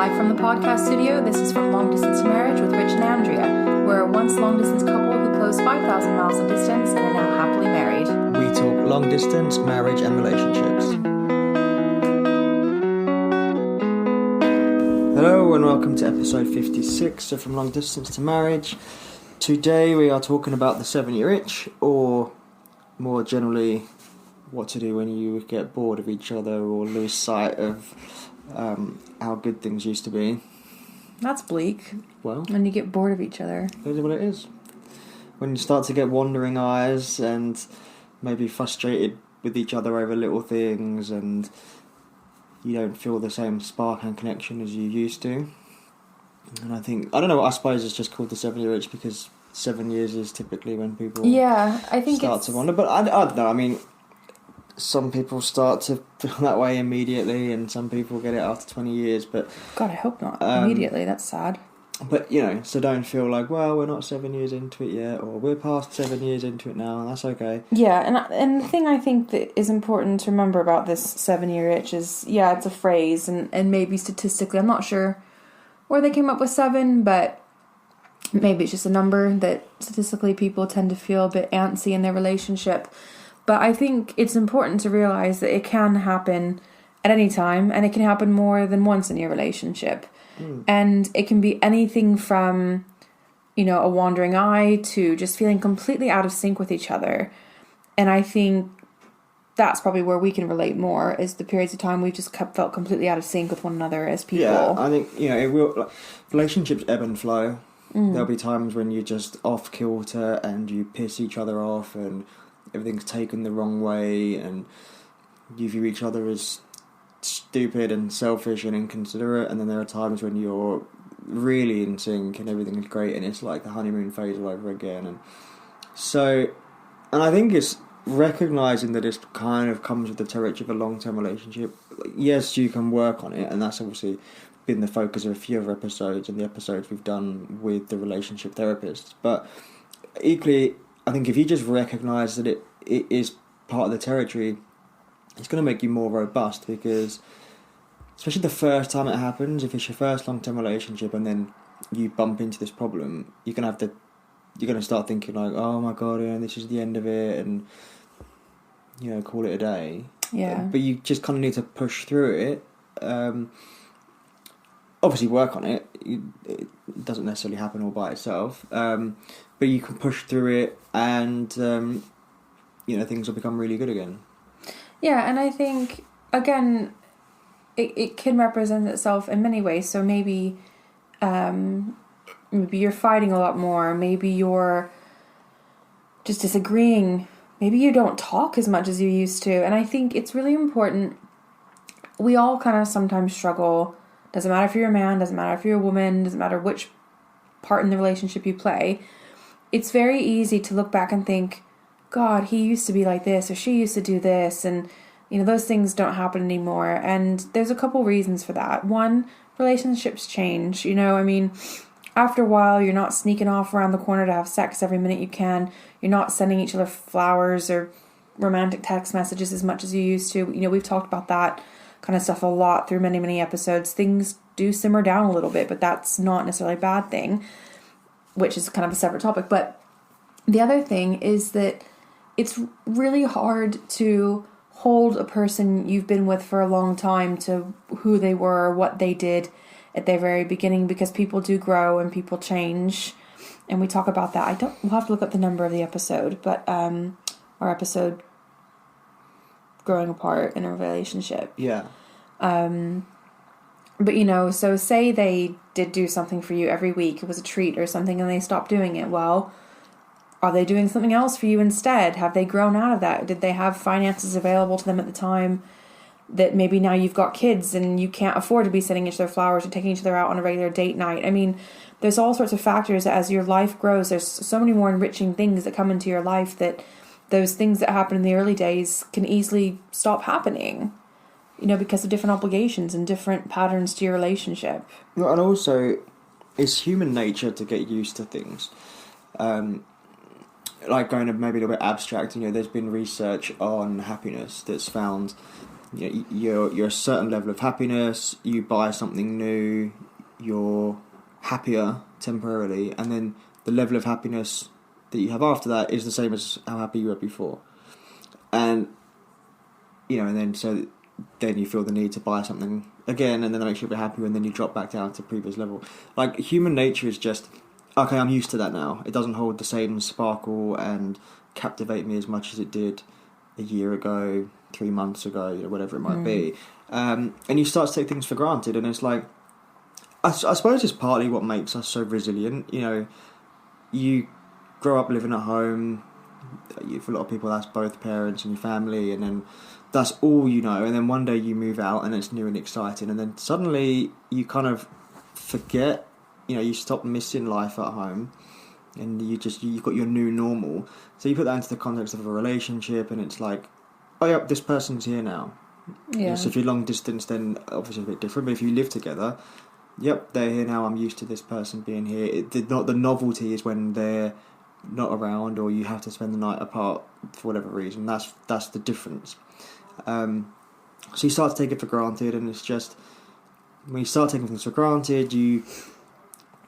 Live from the podcast studio, this is From Long Distance to Marriage with Rich and Andrea. We're a once long-distance couple who closed 5,000 miles of distance and are now happily married. We talk long distance, marriage and relationships. Hello and welcome to episode 56 of From Long Distance to Marriage. Today we are talking about the 7-year itch, or more generally, what to do when you get bored of each other or lose sight of how good things used to be. That's bleak. Well, when you get bored of each other. That is what it is. When you start to get wandering eyes and maybe frustrated with each other over little things, and you don't feel the same spark and connection as you used to. And I don't know, I suppose it's just called the 7-year itch because 7 years is typically when people start to wander. But I don't know, I mean, some people start to feel that way immediately, and some people get it after 20 years. But God, I hope not immediately. That's sad. But, so don't feel like, well, we're not 7 years into it yet, or we're past 7 years into it now, and that's okay. Yeah, and the thing I think that is important to remember about this 7-year itch is, it's a phrase, and maybe statistically, I'm not sure where they came up with 7, but maybe it's just a number that statistically people tend to feel a bit antsy in their relationship. But I think it's important to realize that it can happen at any time, and it can happen more than once in your relationship. And it can be anything from, a wandering eye to just feeling completely out of sync with each other. And I think that's probably where we can relate more, is the periods of time we've just felt completely out of sync with one another as people. Yeah, I think, it will, relationships ebb and flow. There'll be times when you're just off kilter and you piss each other off and everything's taken the wrong way and you view each other as stupid and selfish and inconsiderate, and then there are times when you're really in sync and everything is great and it's like the honeymoon phase all over again. And I think it's recognising that this kind of comes with the territory of a long-term relationship. Yes, you can work on it, and that's obviously been the focus of a few other episodes and the episodes we've done with the relationship therapists. But equally, I think if you just recognise that it is part of the territory, it's going to make you more robust, because especially the first time it happens, if it's your first long-term relationship and then you bump into this problem, you're going to start thinking like, oh my God, this is the end of it, and call it a day. Yeah. But you just kind of need to push through it. Obviously work on it. It doesn't necessarily happen all by itself. But you can push through it, and things will become really good again. Yeah, and I think, again, it can represent itself in many ways. So maybe you're fighting a lot more. Maybe you're just disagreeing. Maybe you don't talk as much as you used to. And I think it's really important. We all kind of sometimes struggle. Doesn't matter if you're a man, doesn't matter if you're a woman, doesn't matter which part in the relationship you play. It's very easy to look back and think, God, he used to be like this, or she used to do this, and those things don't happen anymore. And there's a couple reasons for that. One, relationships change. After a while, you're not sneaking off around the corner to have sex every minute you can. You're not sending each other flowers or romantic text messages as much as you used to. We've talked about that kind of stuff a lot through many, many episodes. Things do simmer down a little bit, but that's not necessarily a bad thing, which is kind of a separate topic. But the other thing is that it's really hard to hold a person you've been with for a long time to who they were or what they did at their very beginning, because people do grow and people change. And we talk about that. We'll have to look up the number of the episode, but our episode growing apart in a relationship. Yeah. But so say they did do something for you every week, it was a treat or something, and they stopped doing it. Well, are they doing something else for you instead? Have they grown out of that? Did they have finances available to them at the time that maybe now you've got kids and you can't afford to be sending each other flowers or taking each other out on a regular date night? There's all sorts of factors that as your life grows, there's so many more enriching things that come into your life that those things that happen in the early days can easily stop happening, because of different obligations and different patterns to your relationship. Well, and also, it's human nature to get used to things. Like going to maybe a little bit abstract, there's been research on happiness that's found you're a certain level of happiness. You buy something new, you're happier temporarily, and then the level of happiness that you have after that is the same as how happy you were before. And and then you feel the need to buy something again, and then that makes you a bit happier, and then you drop back down to previous level. Like, human nature is just, okay, I'm used to that now. It doesn't hold the same sparkle and captivate me as much as it did a year ago, 3 months ago, whatever it might be. And you start to take things for granted, and it's like, I suppose it's partly what makes us so resilient. You grow up living at home. For a lot of people, that's both parents and your family, and then that's all you know. And then one day you move out, and it's new and exciting, and then suddenly you kind of forget. You stop missing life at home, and you've got your new normal. So you put that into the context of a relationship, and it's like, oh yeah, this person's here now. Yeah. So if you're long distance, then obviously a bit different. But if you live together, yep, they're here now. I'm used to this person being here. The novelty is when they're not around, or you have to spend the night apart for whatever reason. That's the difference. So you start to take it for granted, and it's just, when you start taking things for granted, you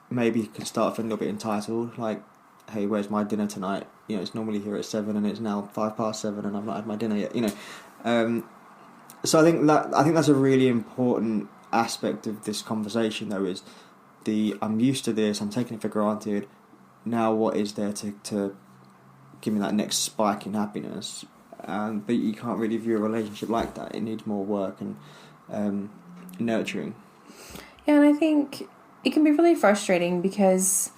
maybe can start feeling a little bit entitled. Like, hey, where's my dinner tonight? It's normally here at 7, and it's now 7:05, and I've not had my dinner yet. So I think that's a really important aspect of this conversation, though, is I'm used to this. I'm taking it for granted. Now, what is there to give me that next spike in happiness? But you can't really view a relationship like that. It needs more work and nurturing. Yeah, and I think it can be really frustrating because,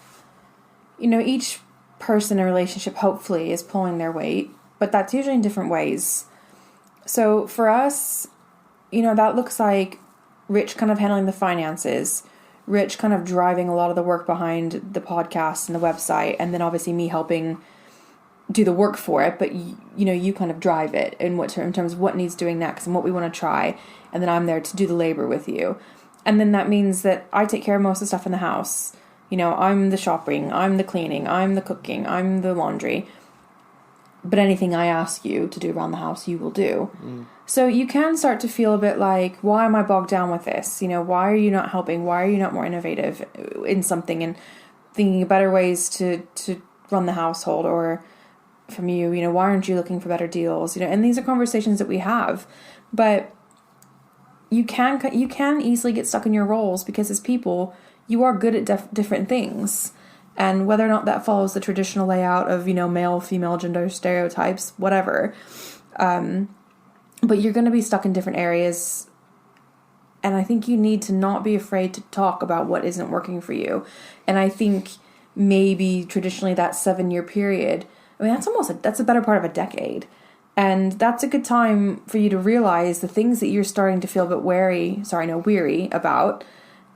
each person in a relationship hopefully is pulling their weight, but that's usually in different ways. So for us, that looks like Rich kind of handling the finances, Rich kind of driving a lot of the work behind the podcast and the website, and then obviously me helping do the work for it, but you kind of drive it in terms of what needs doing next and what we want to try, and then I'm there to do the labor with you. And then that means that I take care of most of the stuff in the house. I'm the shopping, I'm the cleaning, I'm the cooking, I'm the laundry. But anything I ask you to do around the house, you will do. So you can start to feel a bit like, why am I bogged down with this? Why are you not helping? Why are you not more innovative in something and thinking of better ways to run the household? Or from you, why aren't you looking for better deals? And these are conversations that we have. But you can easily get stuck in your roles, because as people, you are good at different things. And whether or not that follows the traditional layout of, male, female, gender stereotypes, whatever. But you're going to be stuck in different areas. And I think you need to not be afraid to talk about what isn't working for you. And I think maybe traditionally that 7-year period, that's a better part of a decade. And that's a good time for you to realize the things that you're starting to feel a bit weary about.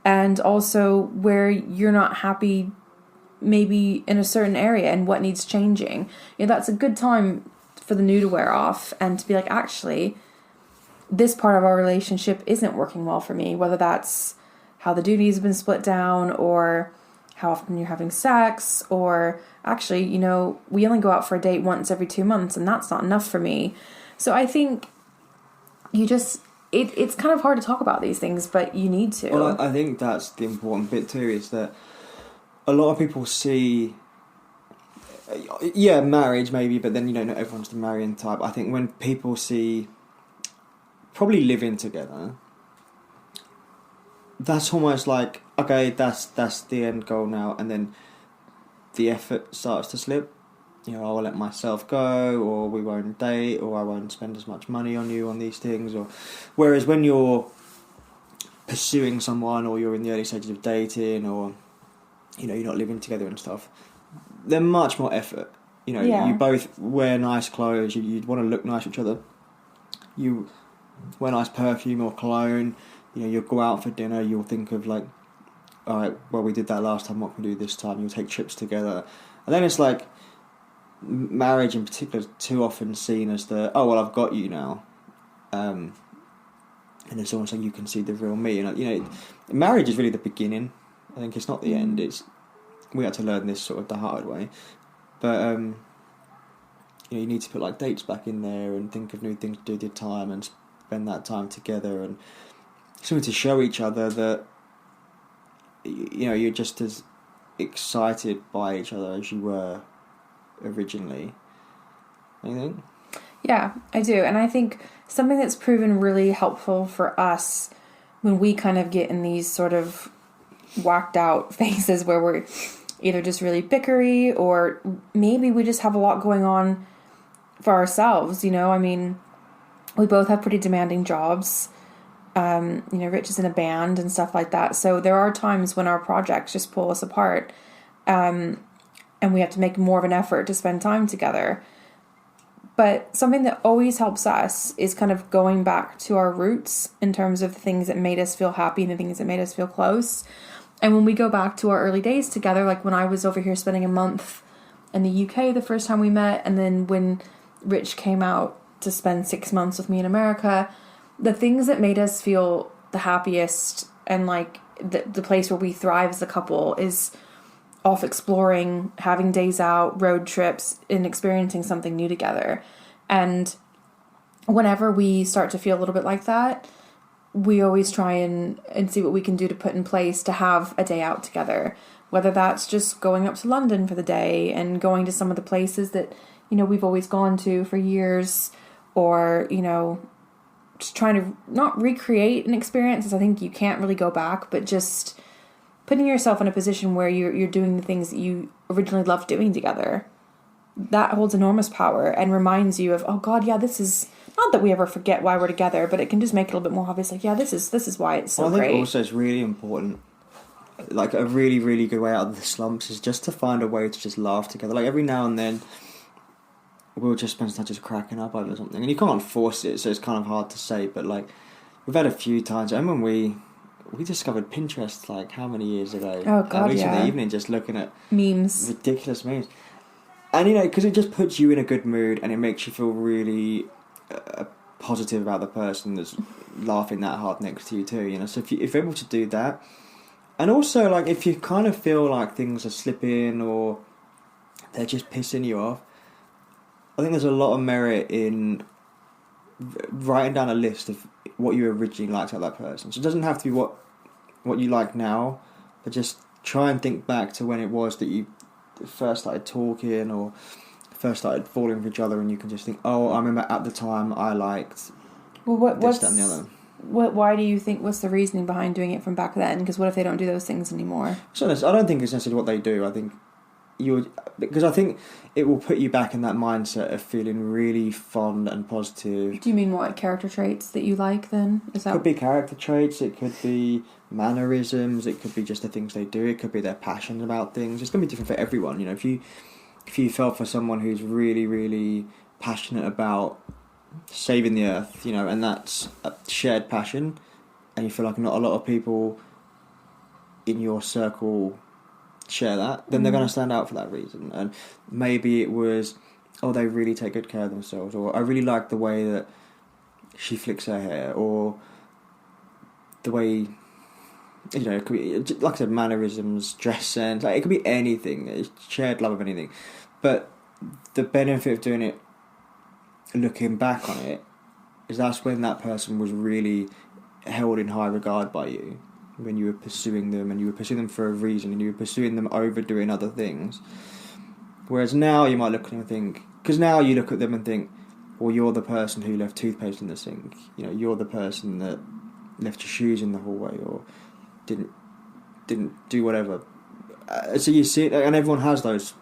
And also where you're not happy maybe in a certain area and what needs changing. That's a good time for the new to wear off and to be like, actually, this part of our relationship isn't working well for me, whether that's how the duties have been split down, or how often you're having sex, or actually, we only go out for a date once every 2 months, and that's not enough for me. So I think it's kind of hard to talk about these things, but you need to. Well, I think that's the important bit too, is that a lot of people see, marriage maybe, but then, not everyone's the marrying type. I think when people see probably living together, that's almost like, okay, that's the end goal now, and then the effort starts to slip. I'll let myself go, or we won't date, or I won't spend as much money on you on these things. Or whereas when you're pursuing someone, or you're in the early stages of dating, or you're not living together and stuff, they're much more effort. You both wear nice clothes, you want to look nice to each other, you wear nice perfume or cologne, you'll go out for dinner, you'll think of like, alright, well, we did that last time, what can we do this time? You'll take trips together. And then it's like, marriage in particular is too often seen as the, oh, well, I've got you now. And it's almost like you can see the real me. Marriage is really the beginning. I think it's not the end. We had to learn this sort of the hard way. But, you need to put like dates back in there and think of new things to do with your time and spend that time together and something to show each other that you're just as excited by each other as you were originally. You think? Yeah, I do. And I think something that's proven really helpful for us when we kind of get in these sort of whacked out phases where we're either just really bickery or maybe we just have a lot going on for ourselves, I mean, we both have pretty demanding jobs. Rich is in a band and stuff like that. So there are times when our projects just pull us apart. And we have to make more of an effort to spend time together. But something that always helps us is kind of going back to our roots in terms of the things that made us feel happy and the things that made us feel close. And when we go back to our early days together, like when I was over here spending a month in the UK the first time we met, and then when Rich came out to spend 6 months with me in America, the things that made us feel the happiest and like the place where we thrive as a couple is off exploring, having days out, road trips, and experiencing something new together. And whenever we start to feel a little bit like that, we always try and see what we can do to put in place to have a day out together. Whether that's just going up to London for the day and going to some of the places that, we've always gone to for years, or, just trying to not recreate an experience, as I think you can't really go back, but just putting yourself in a position where you're doing the things that you originally loved doing together. That holds enormous power and reminds you of, oh God, yeah, this is not that we ever forget why we're together, but it can just make it a little bit more obvious. Like, yeah, this is why it's so great. I think also it's really important. Like a really, really good way out of the slumps is just to find a way to just laugh together. Like every now and then, we'll just spend time just cracking up over something, and you can't force it, so it's kind of hard to say. But like, we've had a few times. And when we discovered Pinterest, like how many years ago? Oh God, at least yeah. in the evening, just looking at memes, ridiculous memes, and because it just puts you in a good mood, and it makes you feel really positive about the person that's laughing that hard next to you too. So if you're able to do that, and also like if you kind of feel like things are slipping or they're just pissing you off, I think there's a lot of merit in writing down a list of what you originally liked about that person. So it doesn't have to be what you like now, but just try and think back to when it was that you first started talking or first started falling for each other, and you can just think, oh, I remember at the time I liked this, that, and the other. Why do you think, what's the reasoning behind doing it from back then? Because what if they don't do those things anymore? So I don't think it's necessarily what they do. I think because I think it will put you back in that mindset of feeling really fond and positive. Do you mean what character traits that you like then? Is that... It could be character traits, it could be mannerisms, it could be just the things they do, it could be their passion about things. It's going to be different for everyone. If you fell for someone who's really, really passionate about saving the earth, and that's a shared passion, and you feel like not a lot of people in your circle share that, then they're going to stand out for that reason. And maybe it was, oh, they really take good care of themselves, or I really like the way that she flicks her hair, or the way, it could be, like I said, mannerisms, dress sense, like it could be anything. It's shared love of anything. But the benefit of doing it, looking back on it, is that's when that person was really held in high regard by you, when you were pursuing them, and you were pursuing them for a reason, and you were pursuing them over doing other things. Whereas now you might look at them and think, because now you look at them and think, well, you're the person who left toothpaste in the sink, you're the person that left your shoes in the hallway, or didn't do whatever. So you see it, and everyone has those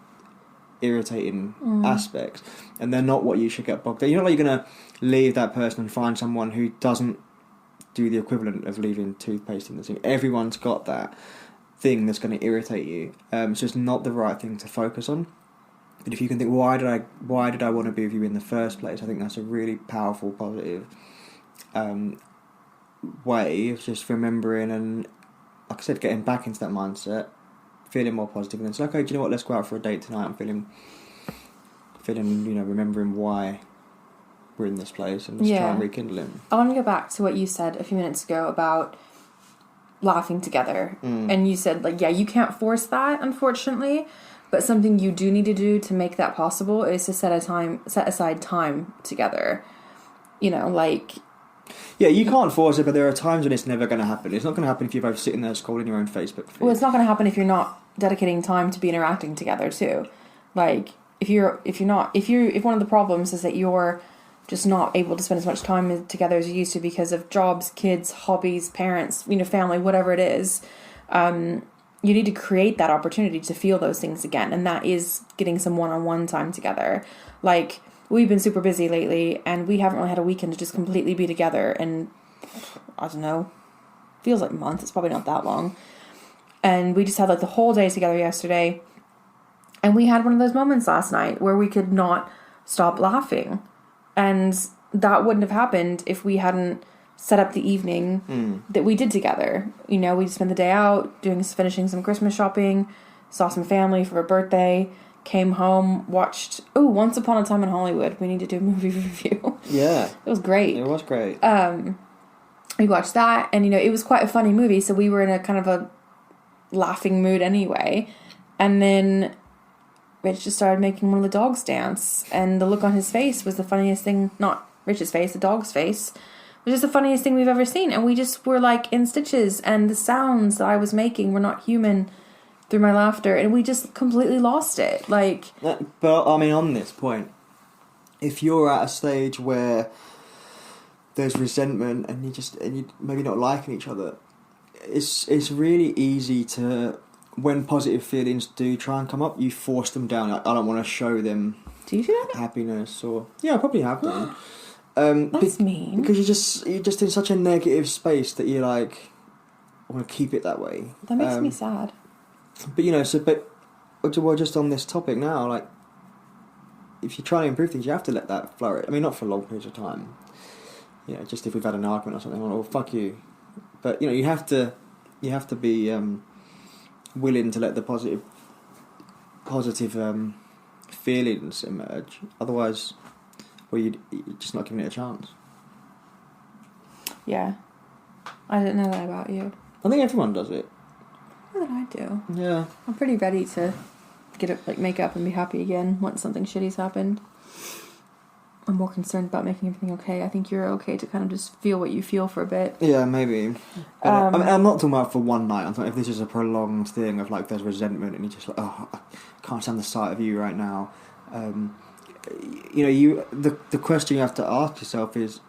irritating aspects, and they're not what you should get bogged down. You're not like you're going to leave that person and find someone who doesn't do the equivalent of leaving toothpaste in the sink. Everyone's got that thing that's going to irritate you, so it's not the right thing to focus on. But if you can think, why did I want to be with you in the first place, I think that's a really powerful, positive way of just remembering, and like I said, getting back into that mindset, feeling more positive, and then it's like, okay, do you know what, let's go out for a date tonight. I'm feeling remembering why we're in this place, and just try and rekindle it. I want to go back to what you said a few minutes ago about laughing together. And you said, like, yeah, you can't force that, unfortunately, but something you do need to do to make that possible is to set aside time together. Yeah, you can't force it, but there are times when it's never going to happen. It's not going to happen if you're both sitting there scrolling your own Facebook feed. Well, it's not going to happen if you're not dedicating time to be interacting together too. Like if one of the problems is that you're just not able to spend as much time together as you used to because of jobs, kids, hobbies, parents, family, whatever it is, you need to create that opportunity to feel those things again. And that is getting some one-on-one time together. Like, we've been super busy lately and we haven't really had a weekend to just completely be together. And I don't know, feels like months. It's probably not that long. And we just had like the whole day together yesterday. And we had one of those moments last night where we could not stop laughing. And that wouldn't have happened if we hadn't set up the evening that we did together. We just spent the day out finishing some Christmas shopping, saw some family for a birthday, came home, watched Once Upon a Time in Hollywood. We need to do a movie review. Yeah. It was great. It was great. We watched that, and it was quite a funny movie, so we were in a kind of a laughing mood anyway. And then Rich just started making one of the dogs dance, and the look on his face was the funniest thing. Not Rich's face, the dog's face, which is the funniest thing we've ever seen. And we just were like in stitches, and the sounds that I was making were not human through my laughter, and we just completely lost it. But I mean, on this point, if you're at a stage where there's resentment and you maybe not liking each other, it's really easy to, when positive feelings do try and come up, you force them down. I don't want to show them. Do you do that? Happiness, or I probably have done. That's mean. Because you're just in such a negative space that you're like, I want to keep it that way. That makes me sad. But well, just on this topic now, like, if you're trying to improve things, you have to let that flourish. I mean, not for long periods of time. Just if we've had an argument or something, well, fuck you. But you have to be willing to let the positive feelings emerge. Otherwise, you're just not giving it a chance. Yeah, I didn't know that about you. I think everyone does it. More than I do. Yeah. I'm pretty ready to make up and be happy again once something shitty's happened. I'm more concerned about making everything okay. I think you're okay to kind of just feel what you feel for a bit. Yeah, maybe. I'm not talking about for one night. I'm talking if this is a prolonged thing of like there's resentment and you're just like, oh, I can't stand the sight of you right now. The question you have to ask yourself is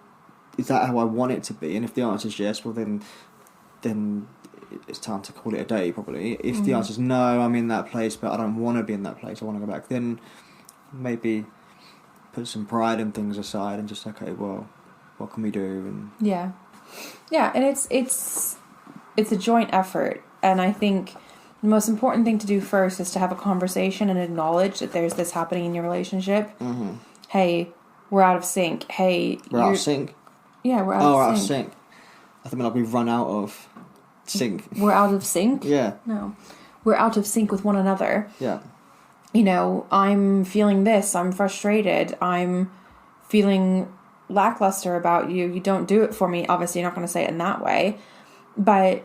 that how I want it to be? And if the answer is yes, well then it's time to call it a day, probably. If the answer is no, I'm in that place, but I don't want to be in that place, I want to go back, then maybe put some pride and things aside and just, okay, well, what can we do? And yeah, and it's a joint effort, and I think the most important thing to do first is to have a conversation and acknowledge that there's this happening in your relationship. Mm-hmm. Hey, we're out of sync. Hey, we're out of sync. Yeah, we're out of sync. I think like we've run out of sync. We're out of sync? Yeah. No. We're out of sync with one another. Yeah. I'm feeling this. I'm frustrated. I'm feeling lackluster about you. You don't do it for me. Obviously, you're not going to say it in that way. But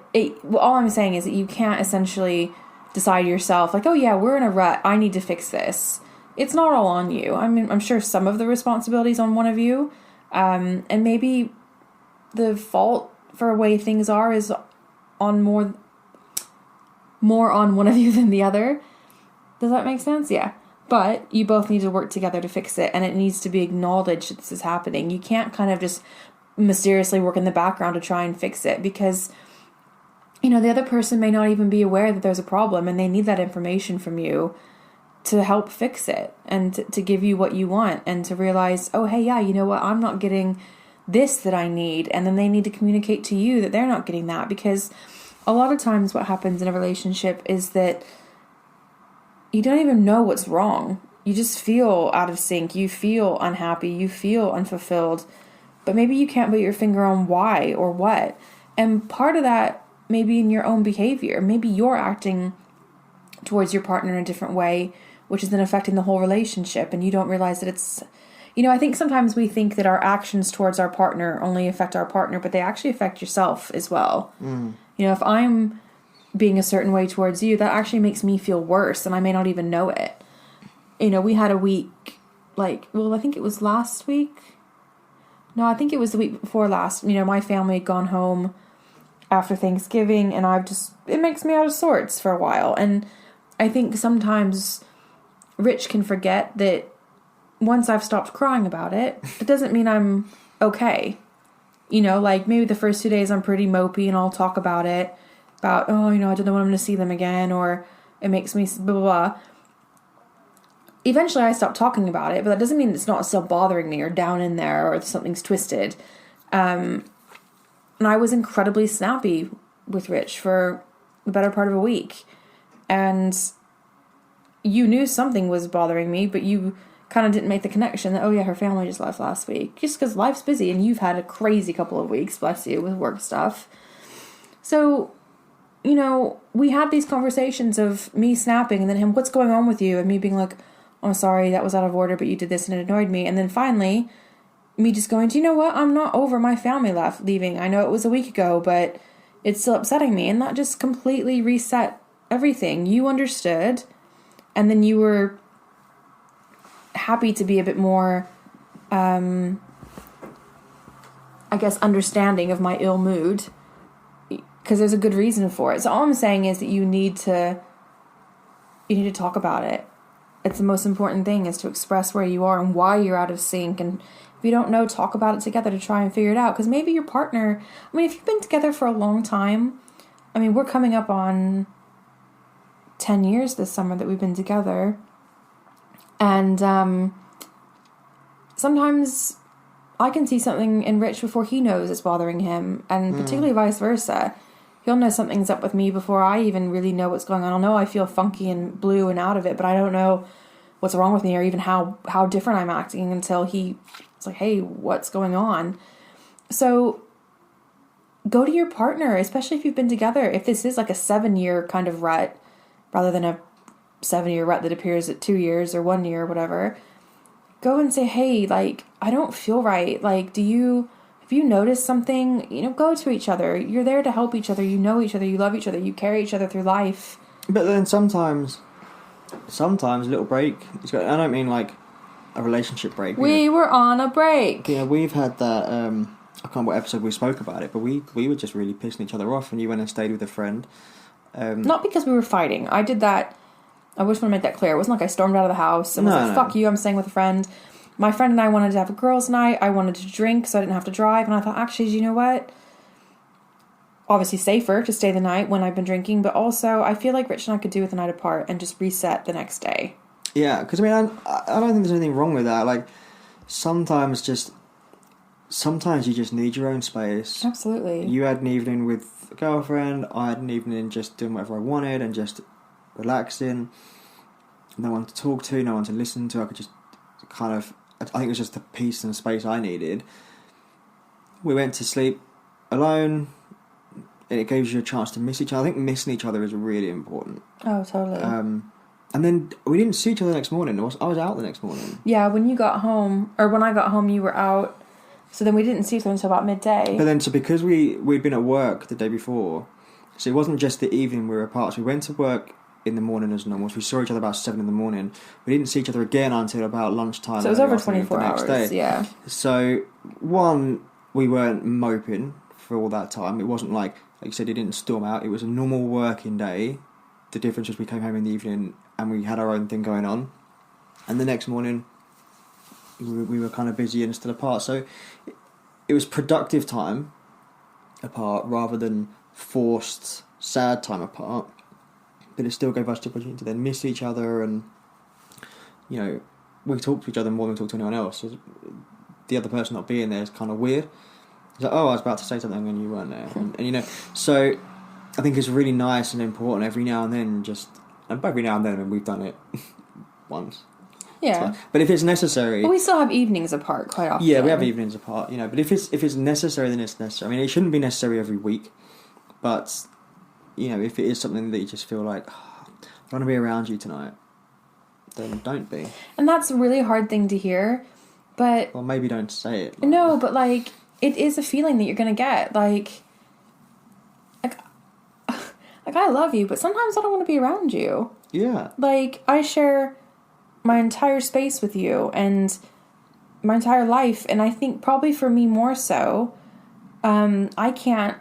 all I'm saying is that you can't essentially decide yourself, like, oh yeah, we're in a rut. I need to fix this. It's not all on you. I mean, I'm sure some of the responsibility's on one of you. And maybe the fault for the way things are is on more on one of you than the other. Does that make sense? Yeah. But you both need to work together to fix it, and it needs to be acknowledged that this is happening. You can't kind of just mysteriously work in the background to try and fix it, because the other person may not even be aware that there's a problem, and they need that information from you to help fix it and to give you what you want, and to realize, oh, hey, yeah, you know what? I'm not getting this that I need. And then they need to communicate to you that they're not getting that, because a lot of times what happens in a relationship is that you don't even know what's wrong. You just feel out of sync. You feel unhappy. You feel unfulfilled. But maybe you can't put your finger on why or what. And part of that may be in your own behavior. Maybe you're acting towards your partner in a different way, which is then affecting the whole relationship, and you don't realize that it's... I think sometimes we think that our actions towards our partner only affect our partner, but they actually affect yourself as well. If I'm being a certain way towards you, that actually makes me feel worse, and I may not even know it. We had a week, I think it was last week, No, I think it was the week before last. You know, my family had gone home after Thanksgiving, and it makes me out of sorts for a while. And I think sometimes Rich can forget that once I've stopped crying about it, it doesn't mean I'm okay. You know, like maybe the first 2 days I'm pretty mopey and I'll talk about it. About, oh, you know, I don't know when I'm going to see them again, or it makes me blah, blah, blah. Eventually I stop talking about it, but that doesn't mean it's not still bothering me or down in there or something's twisted. And I was incredibly snappy with Rich for the better part of a week. And you knew something was bothering me, but you kind of didn't make the connection that, oh yeah, her family just left last week. Just because life's busy and you've had a crazy couple of weeks, bless you, with work stuff. So, you know, we had these conversations of me snapping and then him, what's going on with you? And me being like, oh, I'm sorry, that was out of order, but you did this and it annoyed me. And then finally, me just going, do you know what? I'm not over my family leaving. I know it was a week ago, but it's still upsetting me. And that just completely reset everything. You understood. And then you were happy to be a bit more, I guess, understanding of my ill mood. Because there's a good reason for it. So all I'm saying is that you need to talk about it. It's the most important thing, is to express where you are and why you're out of sync. And if you don't know, talk about it together to try and figure it out. Because maybe your partner, I mean, if you've been together for a long time, I mean, we're coming up on 10 years this summer that we've been together. And sometimes I can see something in Rich before he knows it's bothering him. And particularly vice versa. He'll know something's up with me before I even really know what's going on. I'll know I feel funky and blue and out of it, but I don't know what's wrong with me or even how different I'm acting until it's like, hey, what's going on? So go to your partner, especially if you've been together. If this is like a 7-year kind of rut, rather than a 7-year rut that appears at 2 years or 1 year or whatever, go and say, hey, like, I don't feel right. Like, if you notice something, you know, go to each other. You're there to help each other. You know each other. You love each other. You carry each other through life. But then sometimes a little break. I don't mean like a relationship break. We were on a break. Yeah, we've had that. I can't remember what episode we spoke about it, but we were just really pissing each other off, and you went and stayed with a friend. Not because we were fighting. I did that. I just want to make that clear. It wasn't like I stormed out of the house and was like, fuck you, I'm staying with a friend. My friend and I wanted to have a girls' night. I wanted to drink so I didn't have to drive. And I thought, actually, you know what? Obviously safer to stay the night when I've been drinking. But also, I feel like Rich and I could do with a night apart and just reset the next day. Yeah, because, I mean, I don't think there's anything wrong with that. Like, sometimes you just need your own space. Absolutely. You had an evening with a girlfriend. I had an evening just doing whatever I wanted and just relaxing. No one to talk to, no one to listen to. I could just kind of... I think it was just the peace and space I needed. We went to sleep alone, and it gives you a chance to miss each other. I think missing each other is really important. Oh, totally. And then we didn't see each other the next morning. I was out the next morning. Yeah, when you got home, or when I got home, you were out. So then we didn't see each other until about midday. But then, so because we'd been at work the day before, so it wasn't just the evening we were apart. So we went to work in the morning as normal. So we saw each other about 7 a.m. We didn't see each other again until about lunchtime. So it was over 24 hours, day. Yeah. So, one, we weren't moping for all that time. It wasn't like you said, it didn't storm out. It was a normal working day. The difference was we came home in the evening and we had our own thing going on. And the next morning, we were kind of busy and still apart. So, it was productive time apart rather than forced, sad time apart. But it still gave us the opportunity to then miss each other, and you know, we talk to each other more than we talk to anyone else. So the other person not being there is kind of weird. It's like, oh, I was about to say something when you weren't there, and you know, so I think it's really nice and important every now and then. And by every now and then, I mean, we've done it once. Yeah, but if it's necessary, but we still have evenings apart quite often. Yeah, we have evenings apart, you know. But if it's necessary, then it's necessary. I mean, it shouldn't be necessary every week, but you know, if it is something that you just feel like, oh, I don't want to be around you tonight, then don't be. And that's a really hard thing to hear, but... Well, maybe don't say it. No, but, like, it is a feeling that you're going to get. Like, I love you, but sometimes I don't want to be around you. Yeah. Like, I share my entire space with you, and my entire life, and I think probably for me more so, I can't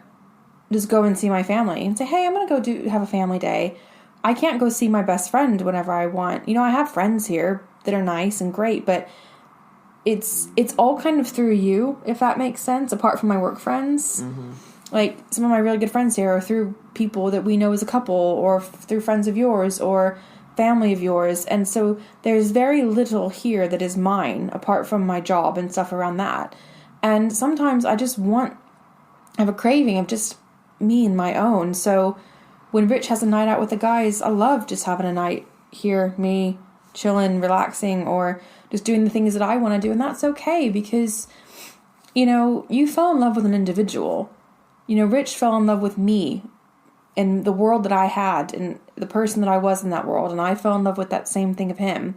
just go and see my family and say, hey, I'm going to go have a family day. I can't go see my best friend whenever I want. You know, I have friends here that are nice and great, but it's all kind of through you, if that makes sense, apart from my work friends. Mm-hmm. Like, some of my really good friends here are through people that we know as a couple, or through friends of yours, or family of yours. And so there's very little here that is mine, apart from my job and stuff around that. And sometimes I have a craving of just me and my own. So when Rich has a night out with the guys, I love just having a night here, me chilling, relaxing, or just doing the things that I want to do. And that's okay, because, you know, you fell in love with an individual. You know, Rich fell in love with me and the world that I had and the person that I was in that world. And I fell in love with that same thing of him.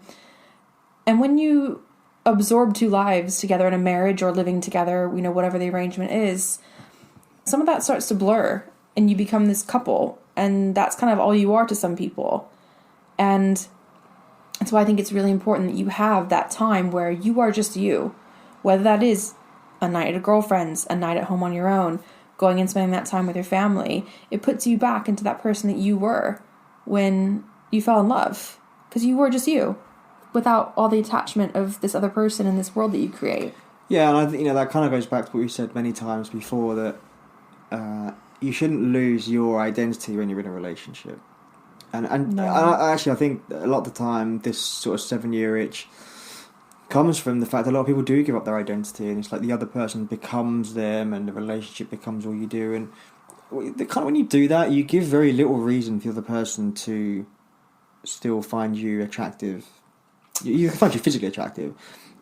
And when you absorb two lives together in a marriage or living together, you know, whatever the arrangement is, some of that starts to blur and you become this couple. And that's kind of all you are to some people. And that's why I think it's really important that you have that time where you are just you. Whether that is a night at a girlfriend's, a night at home on your own, going and spending that time with your family, it puts you back into that person that you were when you fell in love. Because you were just you, without all the attachment of this other person in this world that you create. Yeah, and I think, you know, that kind of goes back to what we said many times before, that you shouldn't lose your identity when you're in a relationship. And No. actually, I think a lot of the time, this sort of 7-year itch comes from the fact that a lot of people do give up their identity, and it's like the other person becomes them, and the relationship becomes all you do. And kind of when you do that, you give very little reason for the other person to still find you attractive. You find you physically attractive,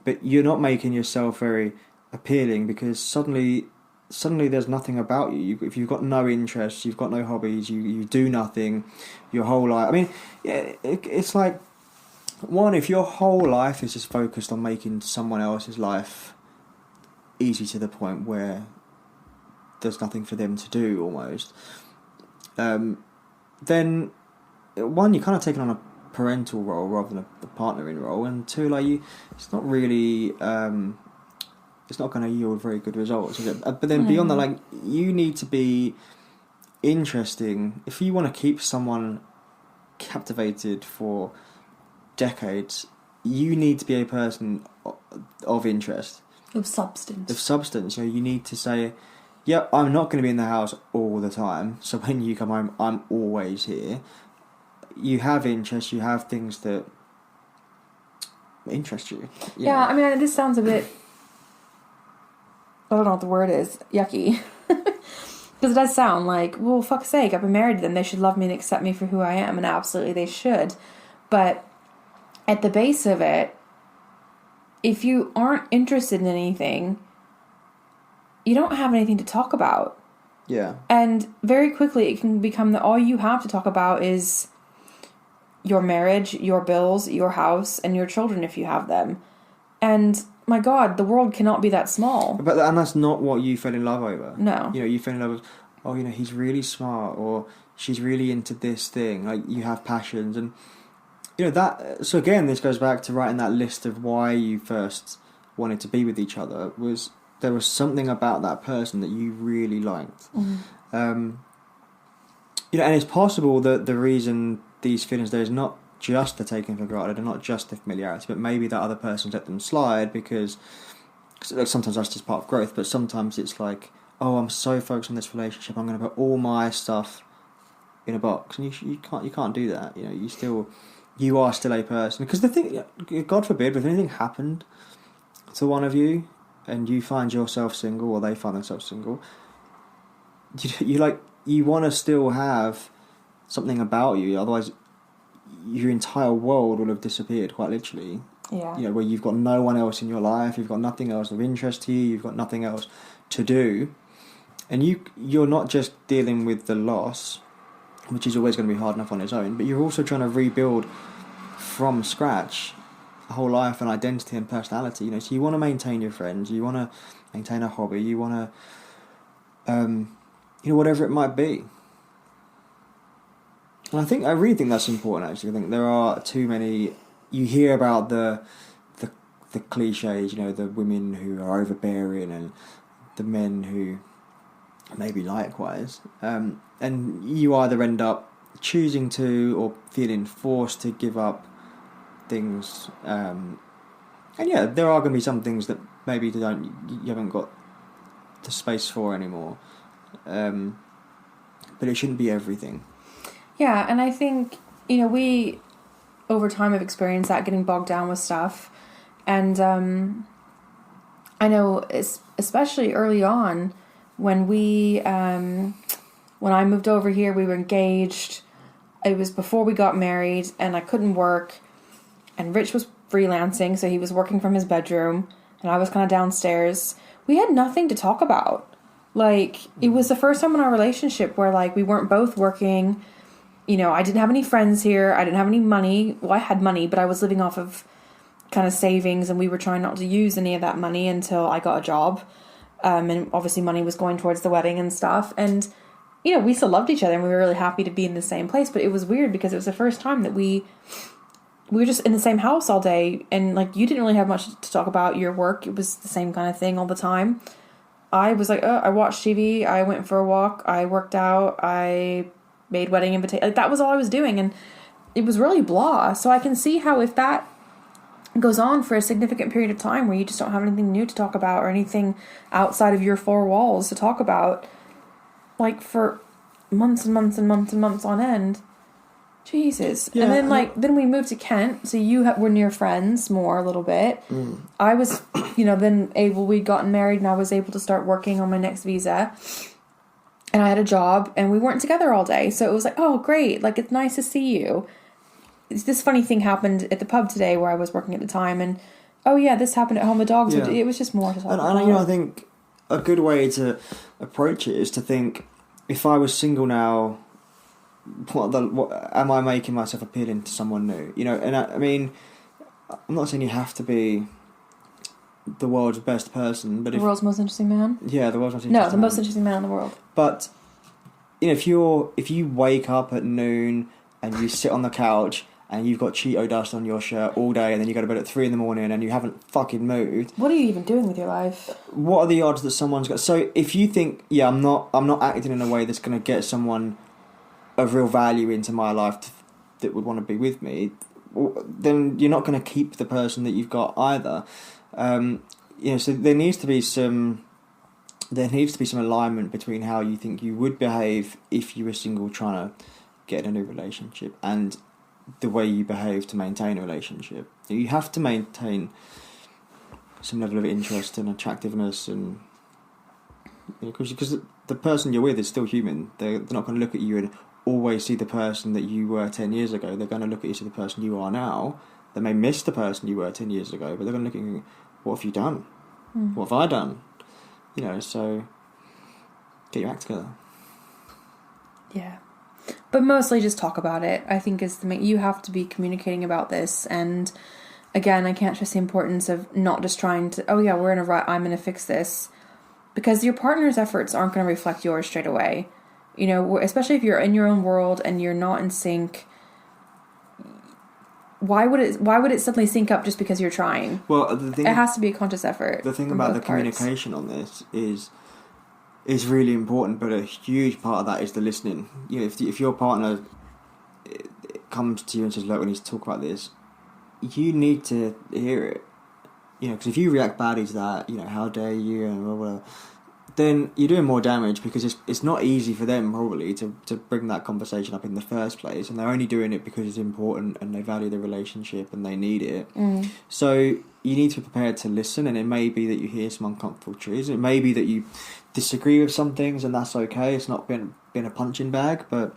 but you're not making yourself very appealing, because suddenly there's nothing about you. If you've got no interests, you've got no hobbies, you do nothing your whole life. I mean, yeah, it's like, one, if your whole life is just focused on making someone else's life easy to the point where there's nothing for them to do almost, then one, you're kind of taking on a parental role rather than a partnering role, and two, like, it's not really it's not going to yield very good results, is it? But then beyond that, like, you need to be interesting. If you want to keep someone captivated for decades, you need to be a person of interest, Of substance. You know, you need to say, yep, I'm not going to be in the house all the time, so when you come home, I'm always here. You have interests, you have things that interest you. Yeah, I mean, this sounds a bit, I don't know what the word is, yucky. Because it does sound like, well, fuck's sake, I've been married to them, they should love me and accept me for who I am, and absolutely they should. But at the base of it, if you aren't interested in anything, you don't have anything to talk about. Yeah. And very quickly it can become that all you have to talk about is your marriage, your bills, your house, and your children if you have them. And my God, the world cannot be that small. And that's not what you fell in love over. No. You know, you fell in love with, oh, you know, he's really smart, or she's really into this thing. Like, you have passions, and you know that. So again, this goes back to writing that list of why you first wanted to be with each other. There was something about that person that you really liked. Mm-hmm. You know, and it's possible that the reason these feelings there is not just the taking for granted and not just the familiarity, but maybe that other person's let them slide because like, sometimes that's just part of growth, but sometimes it's like, oh, I'm so focused on this relationship, I'm going to put all my stuff in a box, and you can't do that. You know, you are still a person, because the thing, God forbid, if anything happened to one of you and you find yourself single or they find themselves single, you want to still have something about you, otherwise your entire world will have disappeared, quite literally. Yeah. You know, where you've got no one else in your life, you've got nothing else of interest to you, you've got nothing else to do, and you're not just dealing with the loss, which is always going to be hard enough on its own, but you're also trying to rebuild from scratch a whole life and identity and personality. You know, so you want to maintain your friends, you want to maintain a hobby, you want to, whatever it might be. And I really think that's important. Actually, I think there are too many. You hear about the the cliches, you know, the women who are overbearing and the men who maybe likewise. And you either end up choosing to or feeling forced to give up things. And yeah, there are going to be some things that maybe you haven't got the space for anymore. But it shouldn't be everything. Yeah, and I think, you know, we over time have experienced that, getting bogged down with stuff. And I know, especially early on, when when I moved over here, we were engaged. It was before we got married, and I couldn't work. And Rich was freelancing, so he was working from his bedroom, and I was kind of downstairs. We had nothing to talk about. Like, it was the first time in our relationship where, like, we weren't both working. You know, I didn't have any friends here. I didn't have any money. Well, I had money, but I was living off of kind of savings, and we were trying not to use any of that money until I got a job. And obviously money was going towards the wedding and stuff. And, you know, we still loved each other, and we were really happy to be in the same place. But it was weird because it was the first time that we were just in the same house all day. And, like, you didn't really have much to talk about your work. It was the same kind of thing all the time. I was like, I watched TV, I went for a walk, I worked out, I made wedding invitations. Like, that was all I was doing, and it was really blah. So I can see how if that goes on for a significant period of time where you just don't have anything new to talk about or anything outside of your four walls to talk about, like, for months and months and months and months on end. Jesus. Yeah, and then, then we moved to Kent, so you were near friends more a little bit. I was, you know, then we'd gotten married, and I was able to start working on my next visa. And I had a job, and we weren't together all day. So it was like, oh, great. Like, it's nice to see you. This funny thing happened at the pub today where I was working at the time, and, oh, yeah, this happened at home. The dogs, it was just more to talk about. And, you know, I think a good way to approach it is to think, if I was single now, what am I making myself appealing to someone new? You know, and I mean, I'm not saying you have to be the world's best person, but the world's most interesting man. Yeah, the world's most interesting. No, the most interesting man in the world. But you know, if you wake up at noon and you sit on the couch and you've got Cheeto dust on your shirt all day, and then you go to bed at 3 a.m. and you haven't fucking moved, what are you even doing with your life? What are the odds that someone's got? So if you think, yeah, I'm not acting in a way that's going to get someone of real value into my life that would want to be with me, then you're not going to keep the person that you've got either. You know, so there needs to be some alignment between how you think you would behave if you were single trying to get in a new relationship and the way you behave to maintain a relationship. You have to maintain some level of interest and attractiveness, and because the person you're with is still human. They're not going to look at you and always see the person that you were 10 years ago. They're going to look at you as the person you are now. They may miss the person you were 10 years ago, but they're going to look at you, what have you done? What have I done? You know, so get your act together. Yeah. But mostly just talk about it, I think, is you have to be communicating about this. And again, I can't stress the importance of not just trying to, oh yeah, we're in a rut, I'm going to fix this. Because your partner's efforts aren't going to reflect yours straight away. You know, especially if you're in your own world and you're not in sync. Why would it suddenly sync up just because you're trying? Well, it has to be a conscious effort. The thing about the communication on this is really important, but a huge part of that is the listening. You know, if your partner comes to you and says, "Look, we need to talk about this," you need to hear it. You know, because if you react badly to that, you know, how dare you and blah, blah, blah, then you're doing more damage, because it's not easy for them probably to bring that conversation up in the first place, and they're only doing it because it's important and they value the relationship and they need it. So you need to be prepared to listen, and it may be that you hear some uncomfortable truths. It may be that you disagree with some things, and that's okay. It's not been a punching bag, but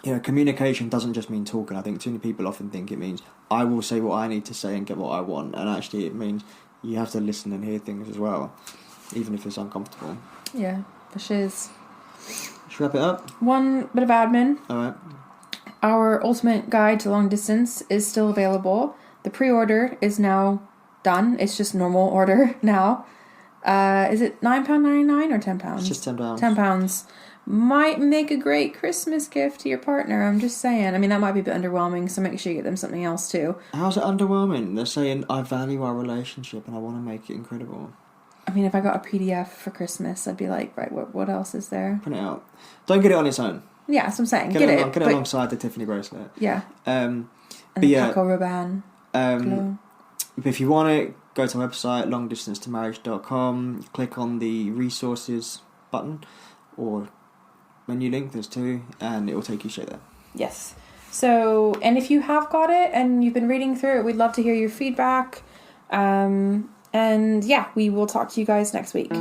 you know, communication doesn't just mean talking. I think too many people often think it means I will say what I need to say and get what I want, and actually it means you have to listen and hear things as well, even if it's uncomfortable. Yeah, for shiz. Should we wrap it up? One bit of admin. Alright. Our ultimate guide to long distance is still available. The pre-order is now done. It's just normal order now. Is it £9.99 or £10? It's just £10. £10 might make a great Christmas gift to your partner. I'm just saying. I mean, that might be a bit underwhelming, so make sure you get them something else too. How's it underwhelming? They're saying, I value our relationship and I want to make it incredible. I mean, if I got a PDF for Christmas, I'd be like, right, what else is there? Print it out. Don't get it on its own. Yeah, that's what I'm saying. Get it alongside the Tiffany bracelet. Yeah. And the Paco Rabanne. But if you want it, go to our website, longdistancetomarriage.com, click on the resources button or menu link, there's two, and it will take you straight there. Yes. So, and if you have got it and you've been reading through it, we'd love to hear your feedback. And yeah, we will talk to you guys next week.